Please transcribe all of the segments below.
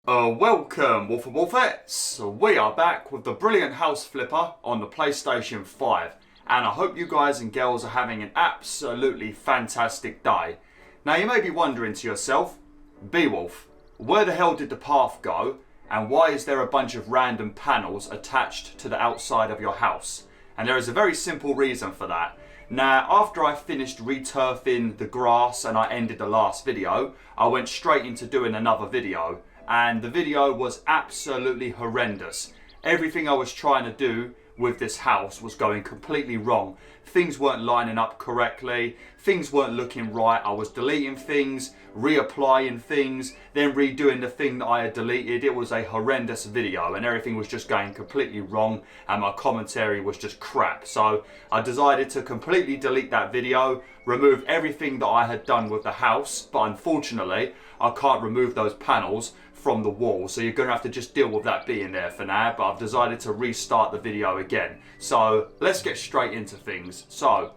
Welcome WolfTheWolfettes. We are back with the brilliant house flipper on the PlayStation 5 and I hope you guys and girls are having an absolutely fantastic day. Now you may be wondering to yourself, Bwolf, where the hell did the path go and why is there a bunch of random panels attached to the outside of your house? And there is a very simple reason for that. Now, after I finished returfing the grass and I ended the last video, I went straight into doing another video. And the video was absolutely horrendous. Everything I was trying to do with this house was going completely wrong. Things weren't lining up correctly. Things weren't looking right. I was deleting things, reapplying things, then redoing the thing that I had deleted. It was a horrendous video and everything was just going completely wrong and my commentary was just crap. So I decided to completely delete that video, remove everything that I had done with the house, but unfortunately I can't remove those panels from the wall, so you're going to have to just deal with that being there for now, but I've decided to restart the video again. So let's get straight into things. So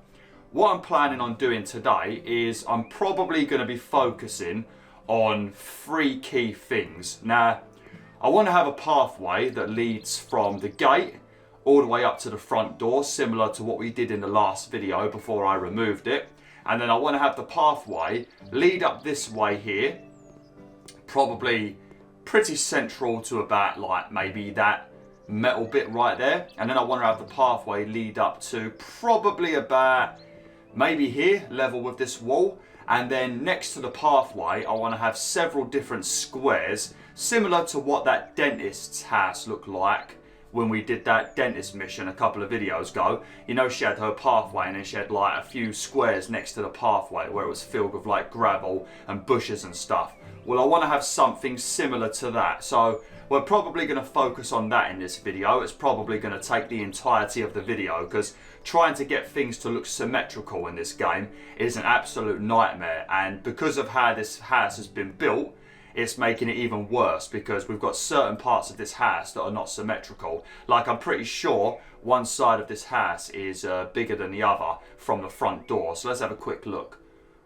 what I'm planning on doing today is I'm probably going to be focusing on 3 key things. Now I want to have a pathway that leads from the gate all the way up to the front door, similar to what we did in the last video before I removed it. And then I want to have the pathway lead up this way here, probably pretty central to about like maybe that metal bit right there. And then I want to have the pathway lead up to probably about maybe here, level with this wall. And then next to the pathway, I want to have several different squares, similar to what that dentist's house looked like when we did that dentist mission a couple of videos ago. You know, she had her pathway and then she had like a few squares next to the pathway where it was filled with like gravel and bushes and stuff. Well, I want to have something similar to that. So we're probably going to focus on that in this video. It's probably going to take the entirety of the video because trying to get things to look symmetrical in this game is an absolute nightmare. And because of how this house has been built, it's making it even worse because we've got certain parts of this house that are not symmetrical. Like I'm pretty sure one side of this house is bigger than the other from the front door. So let's have a quick look.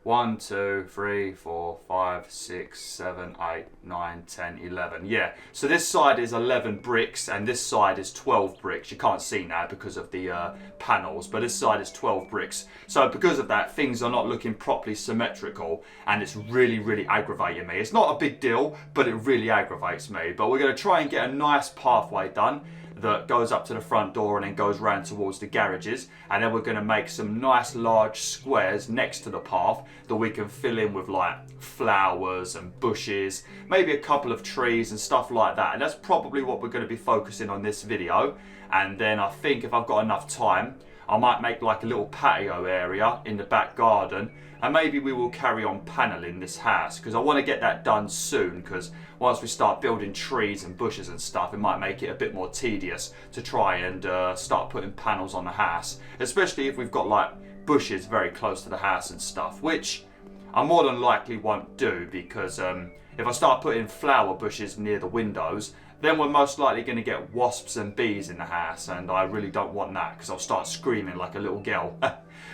1, 2, 3, 4, 5, 6, 7, 8, 9, 10, 11. Yeah, so this side is 11 bricks and this side is 12 bricks. You can't see now because of the panels, but this side is 12 bricks. So because of that, things are not looking properly symmetrical and it's really aggravating me. It's not a big deal, but it really aggravates me. But we're going to try and get a nice pathway done that goes up to the front door and then goes round towards the garages, and then we're going to make some nice large squares next to the path that we can fill in with like flowers and bushes, maybe a couple of trees and stuff like that. And that's probably what we're going to be focusing on this video. And then I think if I've got enough time, I might make like a little patio area in the back garden, and maybe we will carry on paneling this house because I want to get that done soon, because once we start building trees and bushes and stuff, it might make it a bit more tedious to try and start putting panels on the house, especially if we've got like bushes very close to the house and stuff, which I more than likely won't do because if I start putting flower bushes near the windows, then we're most likely going to get wasps and bees in the house, and I really don't want that because I'll start screaming like a little girl.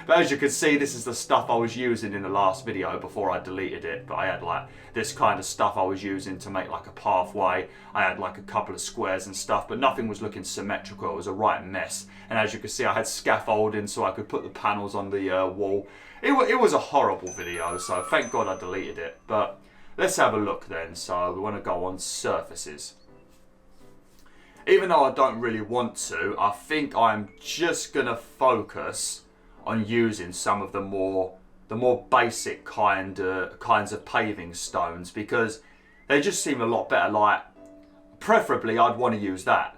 But as you can see, this is the stuff I was using in the last video before I deleted it. But I had like this kind of stuff I was using to make like a pathway. I had like a couple of squares and stuff, but nothing was looking symmetrical. It was a right mess. And as you can see, I had scaffolding so I could put the panels on the wall. It was a horrible video, so thank God I deleted it. But let's have a look then. So we want to go on surfaces. Even though I don't really want to, I think I'm just going to focus on using some of the more basic kinds of paving stones because they just seem a lot better. Like, preferably I'd want to use that.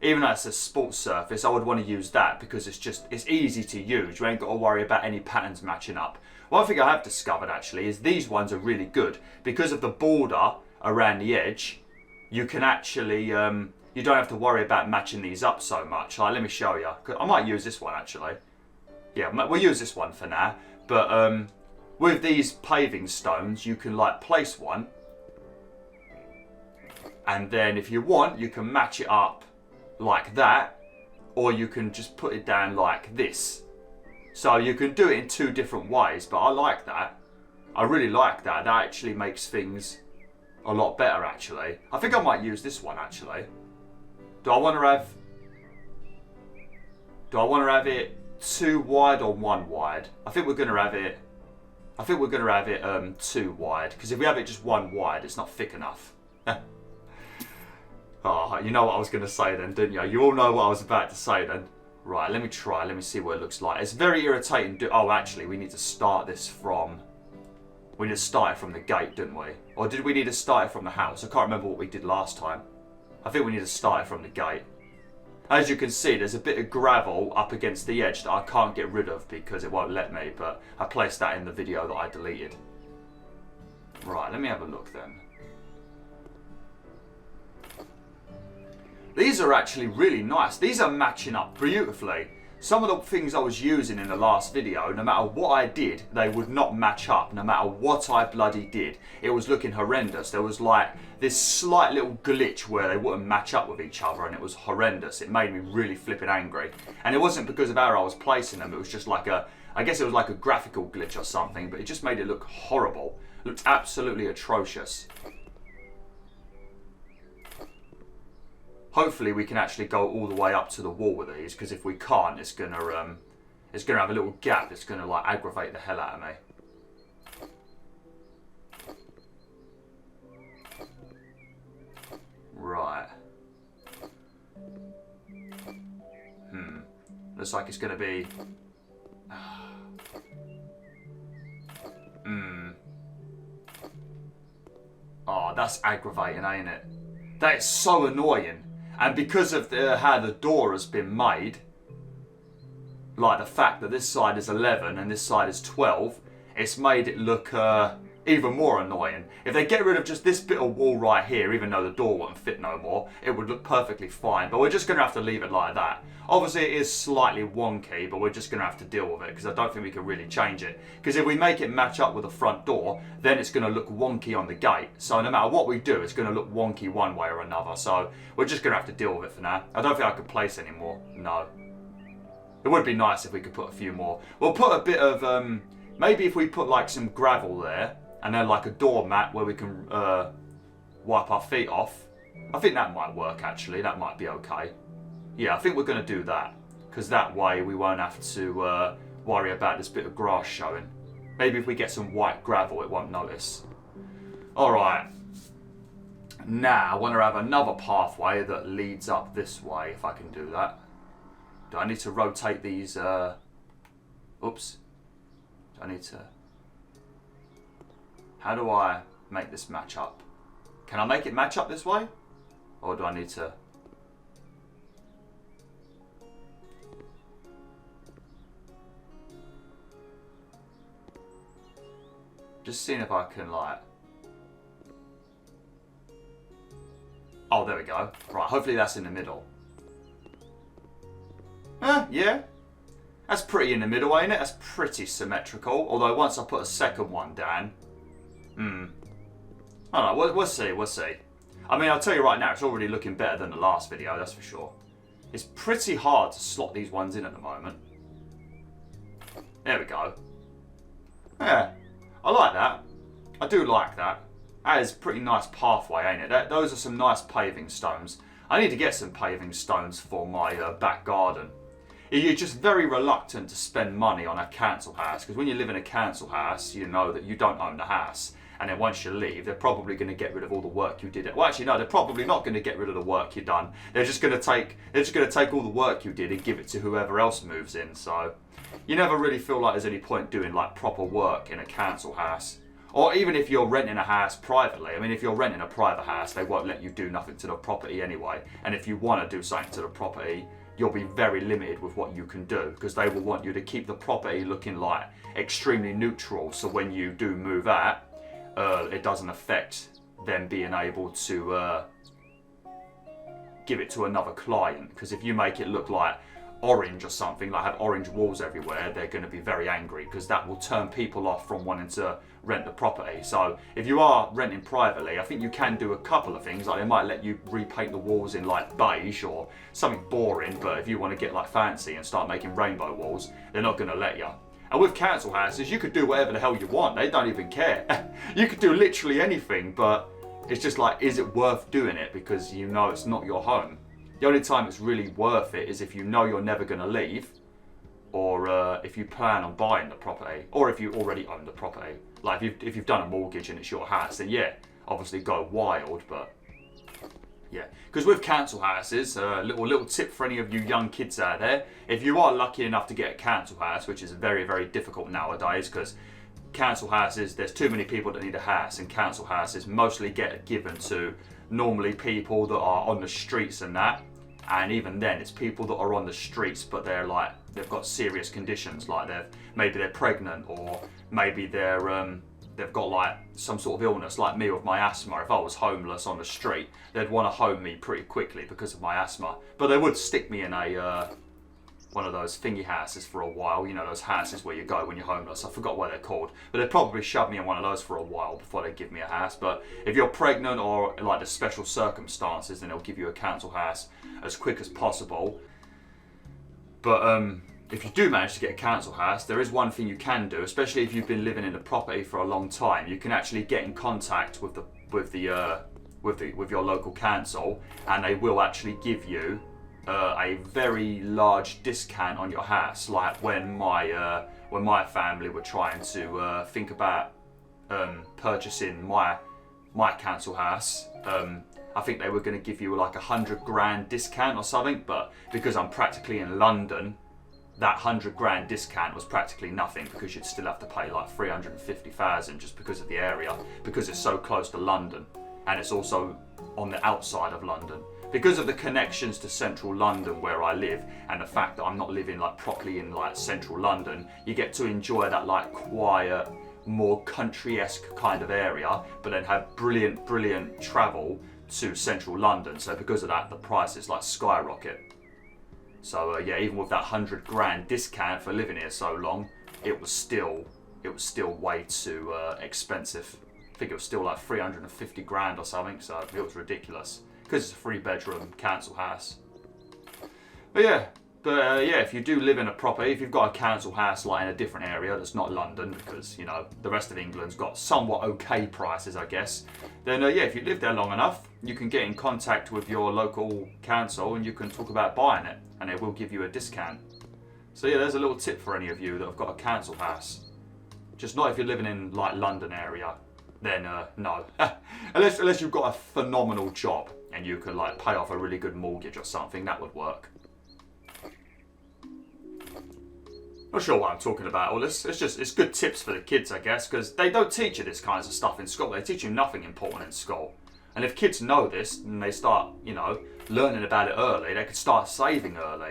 Even though it's a sports surface, I would want to use that because it's easy to use. You ain't got to worry about any patterns matching up. One thing I have discovered actually is these ones are really good because of the border around the edge. You can actually you don't have to worry about matching these up so much. Like, let me show you. I might use this one actually. Yeah, we'll use this one for now. But with these paving stones, you can like place one. And then if you want, you can match it up like that. Or you can just put it down like this. So you can do it in 2 different ways. But I like that. I really like that. That actually makes things a lot better actually. I think I might use this one actually. Do I want to have it 2 wide or 1 wide? I think we're going to have it 2 wide, because if we have it just 1 wide, it's not thick enough. Oh, you know what I was going to say then, didn't you? You all know what I was about to say then. Right, let me see what it looks like. It's very irritating. Oh, actually, we need to start this from... We need to start it from the gate, didn't we? Or did we need to start it from the house? I can't remember what we did last time. I think we need to start it from the gate. As you can see, there's a bit of gravel up against the edge that I can't get rid of because it won't let me, but I placed that in the video that I deleted. Right, let me have a look then. These are actually really nice. These are matching up beautifully. Some of the things I was using in the last video, no matter what I did, they would not match up, no matter what I bloody did. It was looking horrendous. There was like this slight little glitch where they wouldn't match up with each other, and it was horrendous. It made me really flipping angry. And it wasn't because of how I was placing them, it was just like I guess it was like a graphical glitch or something, but it just made it look horrible. It looked absolutely atrocious. Hopefully we can actually go all the way up to the wall with these, because if we can't, it's gonna have a little gap that's gonna like aggravate the hell out of me. Right. Looks like it's gonna be... Oh, that's aggravating, ain't it? That is so annoying. And because of how the door has been made, like the fact that this side is 11 and this side is 12, it's made it look even more annoying. If they get rid of just this bit of wall right here, even though the door wouldn't fit no more, it would look perfectly fine. But we're just going to have to leave it like that. Obviously it is slightly wonky, but we're just going to have to deal with it, because I don't think we can really change it. Because if we make it match up with the front door, then it's going to look wonky on the gate. So no matter what we do, it's going to look wonky one way or another. So we're just going to have to deal with it for now. I don't think I could place any more. No. It would be nice if we could put a few more. We'll put a bit of, maybe if we put like some gravel there, and then like a doormat where we can wipe our feet off. I think that might work actually, that might be okay. Yeah, I think we're going to do that, because that way we won't have to worry about this bit of grass showing. Maybe if we get some white gravel it won't notice. Alright. Now I want to have another pathway that leads up this way, if I can do that. Do I need to rotate these? Oops. Do I need to... How do I make this match up? Can I make it match up this way? Or do I need to... Just seeing if I can like... Oh, there we go. Right, hopefully that's in the middle. Yeah. That's pretty in the middle, ain't it? That's pretty symmetrical. Although once I put a second one down... I don't know, we'll see, we'll see. I mean, I'll tell you right now, it's already looking better than the last video, that's for sure. It's pretty hard to slot these ones in at the moment. There we go. Yeah, I like that. I do like that. That is a pretty nice pathway, ain't it? Those are some nice paving stones. I need to get some paving stones for my back garden. You're just very reluctant to spend money on a council house, because when you live in a council house, you know that you don't own the house. And then once you leave, they're probably going to get rid of all the work you did. Well, actually, no, they're probably not going to get rid of the work you've done. They're just going to take all the work you did and give it to whoever else moves in. So you never really feel like there's any point doing like proper work in a council house. Or even if you're renting a house privately. I mean, if you're renting a private house, they won't let you do nothing to the property anyway. And if you want to do something to the property, you'll be very limited with what you can do, because they will want you to keep the property looking like extremely neutral. So when you do move out, it doesn't affect them being able to give it to another client. Because if you make it look like orange or something, like have orange walls everywhere, they're going to be very angry, because that will turn people off from wanting to rent the property. So if you are renting privately, I think you can do a couple of things, like they might let you repaint the walls in like beige or something boring, but if you want to get like fancy and start making rainbow walls, they're not going to let you. And with council houses, you could do whatever the hell you want. They don't even care. You could do literally anything, but It's just like, is it worth doing it because you know it's not your home? The only time it's really worth it is if you know you're never going to leave, or if you plan on buying the property, or if you already own the property. Like if you've done a mortgage and it's your house, then yeah, obviously go wild. But yeah, because with council houses, little tip for any of you young kids out there: if you are lucky enough to get a council house, which is very, very difficult nowadays, because council houses, there's too many people that need a house, and council houses mostly get given to normally people that are on the streets and that. And even then, it's people that are on the streets, but they're like, they've got serious conditions, like maybe they're pregnant, or maybe they've got like some sort of illness, like me with my asthma. If I was homeless on the street, they'd want to home me pretty quickly because of my asthma. But they would stick me in a one of those thingy houses for a while, you know, those houses where you go when you're homeless. I forgot what they're called, but they'd probably shove me in one of those for a while before they give me a house. But if you're pregnant or like the special circumstances, then they'll give you a council house as quick as possible. But if you do manage to get a council house, there is one thing you can do, especially if you've been living in a property for a long time. You can actually get in contact with your local council, and they will actually give you a very large discount on your house. Like when my family were trying to think about purchasing my council house, I think they were going to give you like $100,000 discount or something, but because I'm practically in London, that $100,000 discount was practically nothing, because you'd still have to pay like $350,000 just because of the area, because it's so close to London, and it's also on the outside of London. Because of the connections to central London where I live, and the fact that I'm not living like properly in like central London, you get to enjoy that like quiet, more country-esque kind of area, but then have brilliant travel to central London. So because of that, the prices like skyrocket. So yeah, even with that $100,000 discount for living here so long, it was still way too expensive. I think it was still like $350,000 or something. So it was ridiculous, because it's a 3-bedroom council house. But yeah, if you do live in a property, if you've got a council house like in a different area that's not London, because you know the rest of England's got somewhat okay prices, I guess, then yeah, if you live there long enough, you can get in contact with your local council and you can talk about buying it, and they will give you a discount. So yeah, there's a little tip for any of you that have got a council house. Just not if you're living in like London area, then no. unless you've got a phenomenal job and you can like pay off a really good mortgage or something, that would work. Not sure what I'm talking about all this. It's good tips for the kids, I guess, because they don't teach you this kinds of stuff in school. They teach you nothing important in school. And if kids know this and they start, you know, learning about it early, they could start saving early.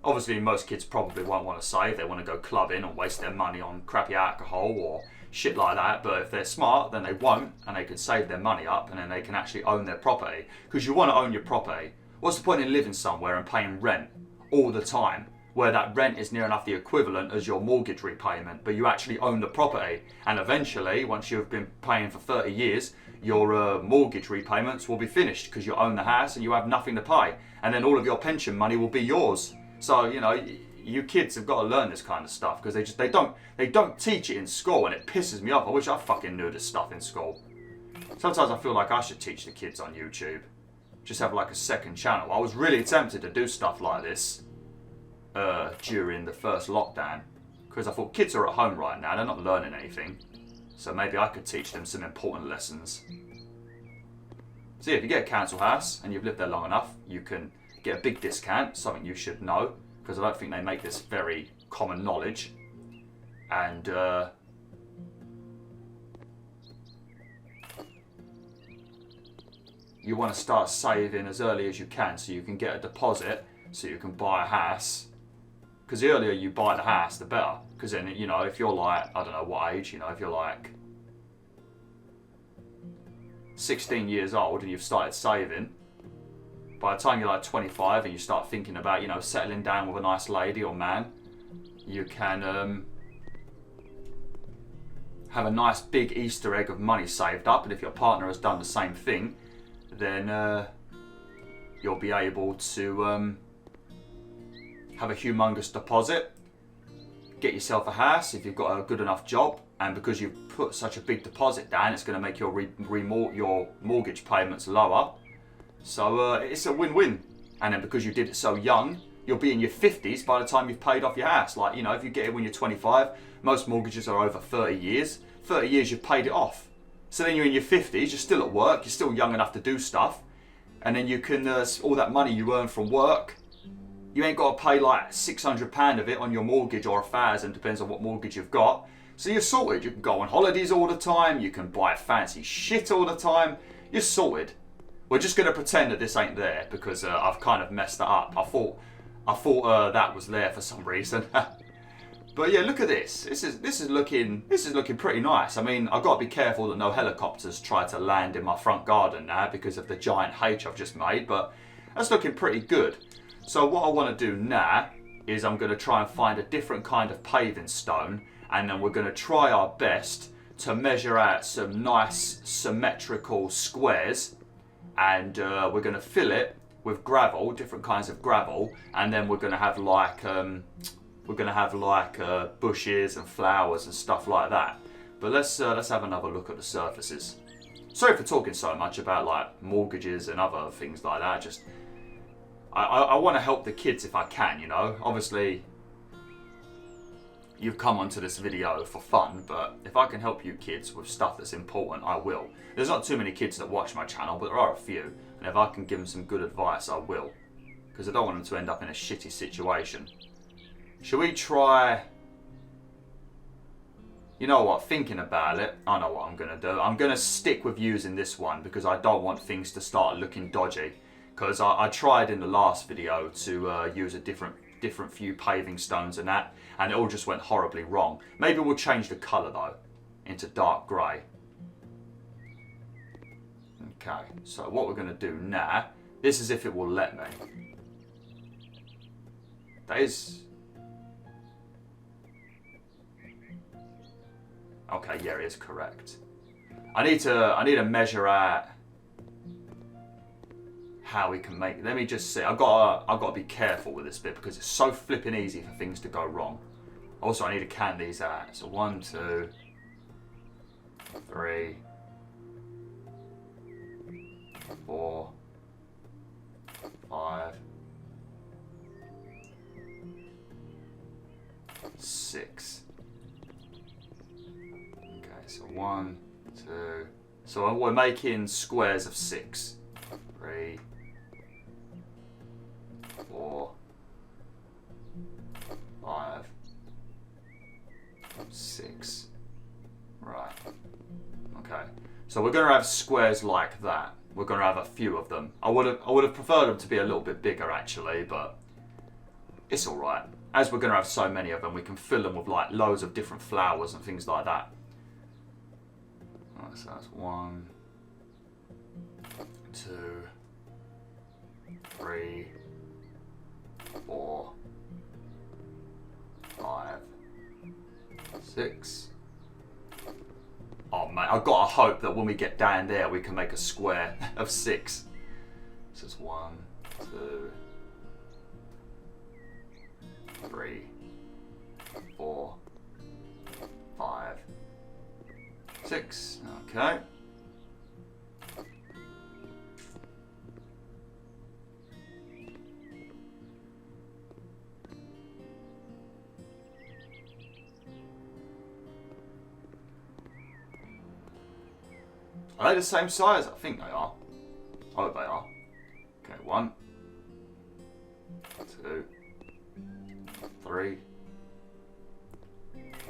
Obviously, most kids probably won't want to save. They want to go clubbing and waste their money on crappy alcohol or shit like that. But if they're smart, then they won't, and they can save their money up, and then they can actually own their property. Because you want to own your property. What's the point in living somewhere and paying rent all the time, where that rent is near enough the equivalent as your mortgage repayment, but you actually own the property? And eventually, once you've been paying for 30 years, your mortgage repayments will be finished because you own the house and you have nothing to pay. And then all of your pension money will be yours. So, you know, you kids have got to learn this kind of stuff, because they don't teach it in school, and it pisses me off. I wish I fucking knew this stuff in school. Sometimes I feel like I should teach the kids on YouTube. Just have like a second channel. I was really tempted to do stuff like this during the first lockdown, because I thought kids are at home right now, they're not learning anything, so maybe I could teach them some important lessons. So yeah, if you get a council house and you've lived there long enough, you can get a big discount, something you should know, because I don't think they make this very common knowledge. And you want to start saving as early as you can, so you can get a deposit, so you can buy a house. Because the earlier you buy the house, the better. Because then, you know, if you're like, I don't know what age, you know, if you're like 16 years old and you've started saving, by the time you're like 25 and you start thinking about, you know, settling down with a nice lady or man, you can have a nice big Easter egg of money saved up. And if your partner has done the same thing, then you'll be able to have a humongous deposit, get yourself a house if you've got a good enough job, and because you've put such a big deposit down, it's going to make your your mortgage payments lower. So it's a win-win. And then because you did it so young, you'll be in your 50s by the time you've paid off your house. Like, you know, if you get it when you're 25, most mortgages are over 30 years. 30 years you've paid it off. So then you're in your 50s, you're still at work, you're still young enough to do stuff. And then you can, all that money you earn from work, you ain't got to pay like £600 of it on your mortgage, or 1,000, depends on what mortgage you've got. So you're sorted. You can go on holidays all the time, you can buy fancy shit all the time, you're sorted. We're just going to pretend that this ain't there because I've kind of messed that up. I thought that was there for some reason. But yeah, look at this. This is looking pretty nice. I mean, I've got to be careful that no helicopters try to land in my front garden now because of the giant H I've just made, but that's looking pretty good. So what I want to do now is I'm going to try and find a different kind of paving stone, and then we're going to try our best to measure out some nice symmetrical squares, and we're going to fill it with gravel, different kinds of gravel, and then we're going to have like bushes and flowers and stuff like that. But let's have another look at the surfaces. Sorry for talking so much about like mortgages and other things like that. Just I want to help the kids if I can, you know. Obviously, you've come onto this video for fun, but if I can help you kids with stuff that's important, I will. There's not too many kids that watch my channel, but there are a few, and if I can give them some good advice, I will, because I don't want them to end up in a shitty situation. Should we try... You know what, thinking about it, I know what I'm going to do. I'm going to stick with using this one because I don't want things to start looking dodgy. Because I tried in the last video to use a different few paving stones and that, and it all just went horribly wrong. Maybe we'll change the colour though, into dark grey. Okay, so what we're going to do now, this is if it will let me. That is... Okay, yeah, it is correct. I need to measure out how we can make. Let me just see. I've got to be careful with this bit because it's so flipping easy for things to go wrong. Also, I need to can these out. So 1, 2, 3, 4, 5, 6. Okay, so 1, 2. So we're making squares of 6. 3, 4, 5, 6. Right. Okay. So we're going to have squares like that. We're going to have a few of them. I would have preferred them to be a little bit bigger actually, but it's all right. As we're going to have so many of them, we can fill them with like loads of different flowers and things like that. Right, so that's 1, 2, 3, 4, 5, 6. Oh mate, I've got to hope that when we get down there we can make a square of 6. So it's 1, 2, 3, 4, 5, 6. Okay. Are they the same size? I think they are. I hope they are. Okay, 1, 2, 3,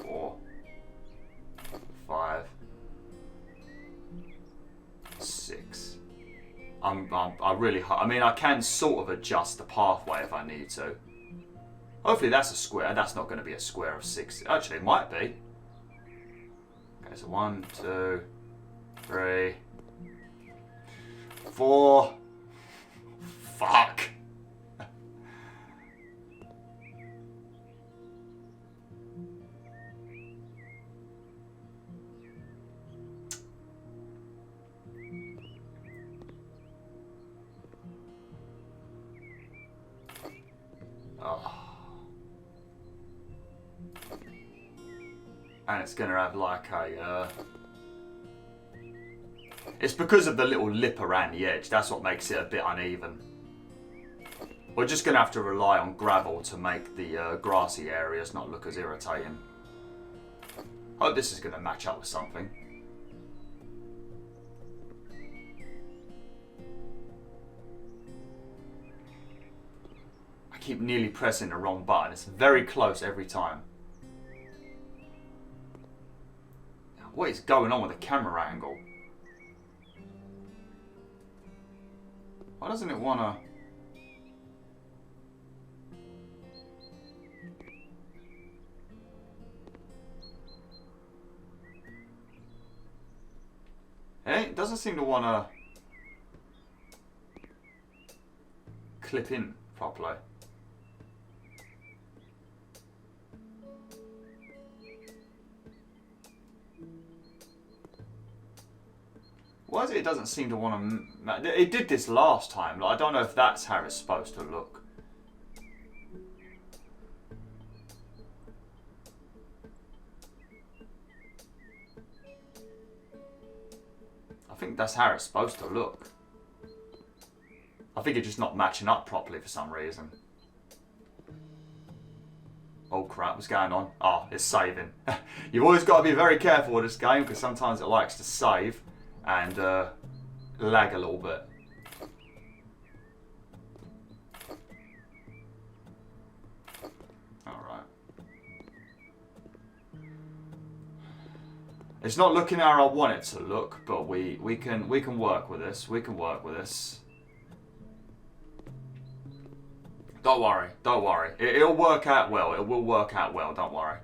4, 5, 6. I really, I mean, I can sort of adjust the pathway if I need to. Hopefully that's a square. That's not going to be a square of 6. Actually, it might be. Okay, so 1, 2, 3, 4. Fuck. Oh. And it's going to have like a... It's because of the little lip around the edge. That's what makes it a bit uneven. We're just going to have to rely on gravel to make the grassy areas not look as irritating. I hope this is going to match up with something. I keep nearly pressing the wrong button. It's very close every time. What is going on with the camera angle? Why doesn't it want to... It doesn't seem to want to clip in properly. Why is it? It doesn't seem to want to. It did this last time. Like, I don't know if that's how it's supposed to look. I think that's how it's supposed to look. I think it's just not matching up properly for some reason. Oh crap, what's going on? Oh, it's saving. You've always got to be very careful with this game because sometimes it likes to save and lag a little bit. Alright. It's not looking how I want it to look, but we can work with this. We can work with this. Don't worry, don't worry. It'll work out well. It will work out well, don't worry.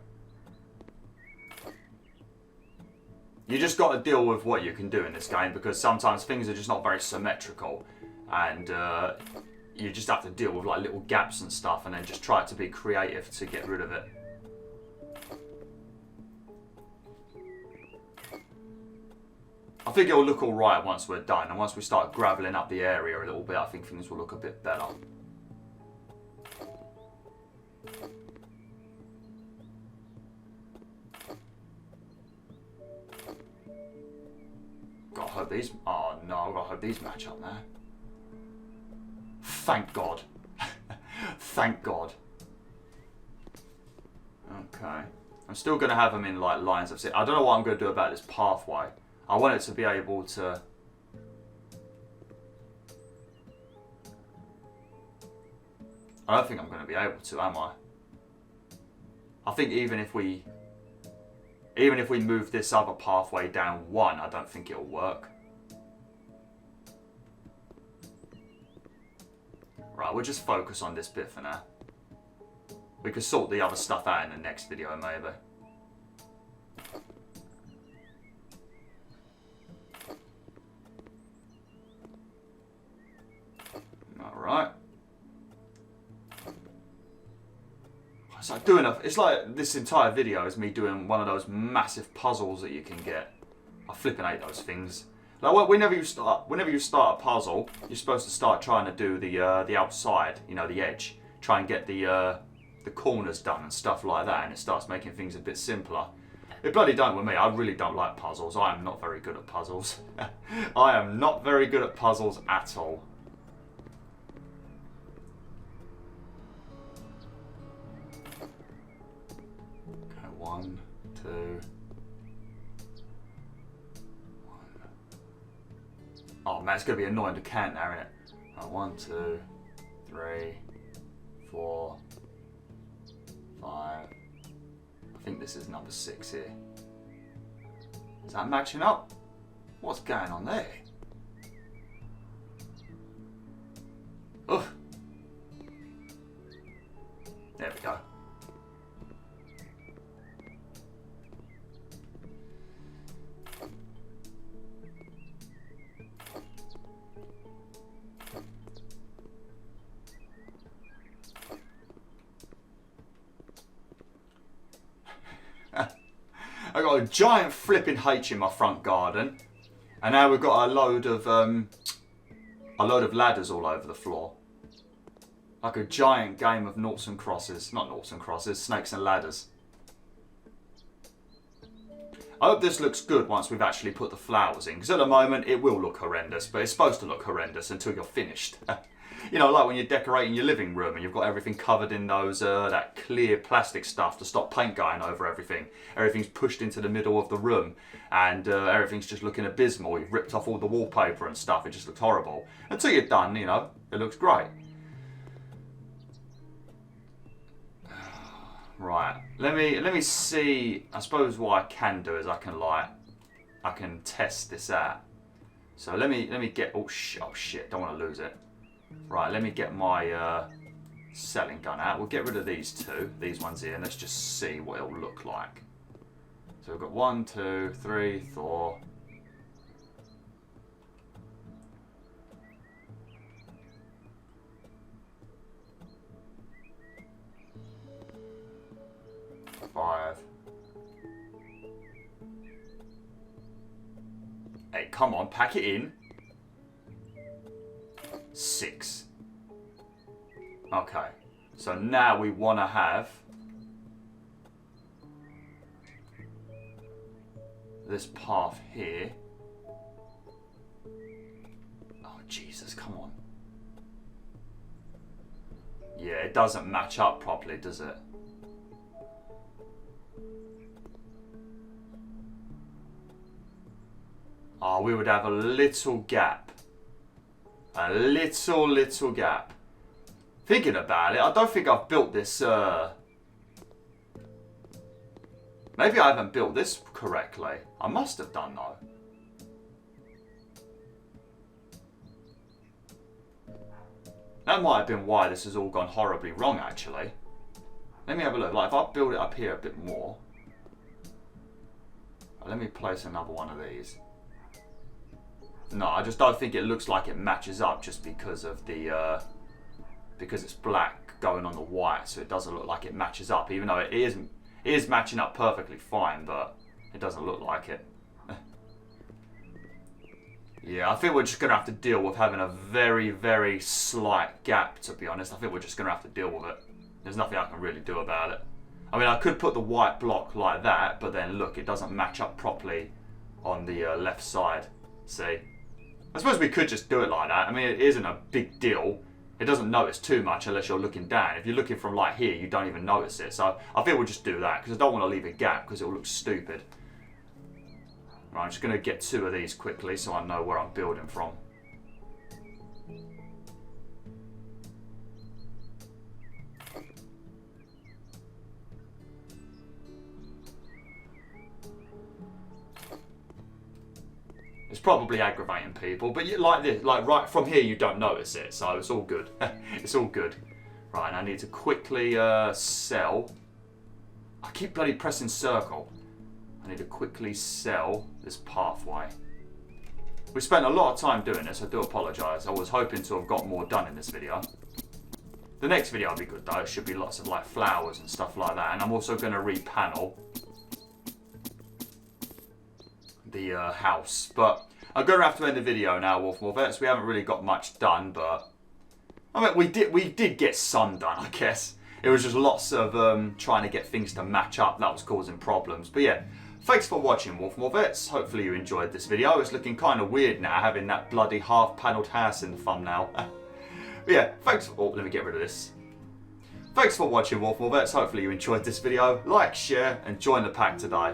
You just got to deal with what you can do in this game because sometimes things are just not very symmetrical and you just have to deal with like little gaps and stuff and then just try to be creative to get rid of it. I think it'll look alright once we're done, and once we start gravelling up the area a little bit, I think things will look a bit better. Gotta hope these... Oh no, I've gotta hope these match up there. Thank God. Thank God. Okay. I'm still gonna have them in like lines of... I don't know what I'm gonna do about this pathway. I want it to be able to... I don't think I'm going to be able to, am I? I think even if we move this other pathway down one, I don't think it'll work. Right, we'll just focus on this bit for now. We could sort the other stuff out in the next video, maybe. Alright. It's like it's like this entire video is me doing one of those massive puzzles that you can get. I flipping hate those things. Like whenever you start a puzzle, you're supposed to start trying to do the outside, you know, the edge. Try and get the corners done and stuff like that, and it starts making things a bit simpler. It bloody don't with me. I really don't like puzzles. I am not very good at puzzles. I am not very good at puzzles at all. Okay, 1, 2, 1. Oh man, it's gonna be annoying to count now, isn't it? 1, 2, 3, 4, 5. I think this is number 6 here. Is that matching up? What's going on there? Ugh. There we go. I got a giant flipping H in my front garden, and now we've got a load of ladders all over the floor. Like a giant game of noughts and crosses. Not noughts and crosses, snakes and ladders. I hope this looks good once we've actually put the flowers in, because at the moment it will look horrendous, but it's supposed to look horrendous until you're finished. You know, like when you're decorating your living room and you've got everything covered in those that clear plastic stuff to stop paint going over everything. Everything's pushed into the middle of the room and everything's just looking abysmal. You've ripped off all the wallpaper and stuff. It just looks horrible. Until you're done, you know, it looks great. Right, let me see. I suppose what I can do is I can test this out. So let me get, oh shit, don't want to lose it. Right, let me get my selling gun out. We'll get rid of these two, these ones here, and let's just see what it'll look like. So we've got 1, 2, 3, 4. Five. Hey, come on, pack it in. 6. Okay, so now we want to have this path here. Oh Jesus, come on. Yeah, it doesn't match up properly, does it? Oh, we would have a little gap. A little gap. Thinking about it, I don't think I've built this, maybe I haven't built this correctly. I must have done though. That might have been why this has all gone horribly wrong actually. Let me have a look. Like if I build it up here a bit more. Let me place another one of these. No, I just don't think it looks like it matches up just because of the because it's black going on the white, so it doesn't look like it matches up, even though it is matching up perfectly fine, but it doesn't look like it. Yeah, I think we're just gonna have to deal with having a very, very slight gap, to be honest. I think we're just gonna have to deal with it. There's nothing I can really do about it. I mean, I could put the white block like that, but then look, it doesn't match up properly on the left side. See? I suppose we could just do it like that. I mean, it isn't a big deal. It doesn't notice too much unless you're looking down. If you're looking from like here, you don't even notice it. So I think we'll just do that because I don't want to leave a gap because it will look stupid. Right, I'm just going to get 2 of these quickly so I know where I'm building from. It's probably aggravating people, but like this, like right from here, you don't notice it, so it's all good. It's all good. Right, and I need to quickly sell. I keep bloody pressing circle. I need to quickly sell this pathway. We spent a lot of time doing this, I do apologise. I was hoping to have got more done in this video. The next video will be good though, it should be lots of like flowers and stuff like that, and I'm also going to repanel the house. But I'm going to have to end the video now, WolfTheWolf. We haven't really got much done, but I mean we did get some done, I guess. It was just lots of trying to get things to match up that was causing problems. But yeah, thanks for watching, WolfTheWolf. Hopefully you enjoyed this video. It's looking kind of weird now having that bloody half-panelled house in the thumbnail. But yeah, thanks for... Oh, let me get rid of this. Thanks for watching, WolfTheWolf. Hopefully you enjoyed this video. Like, share, and join the pack today.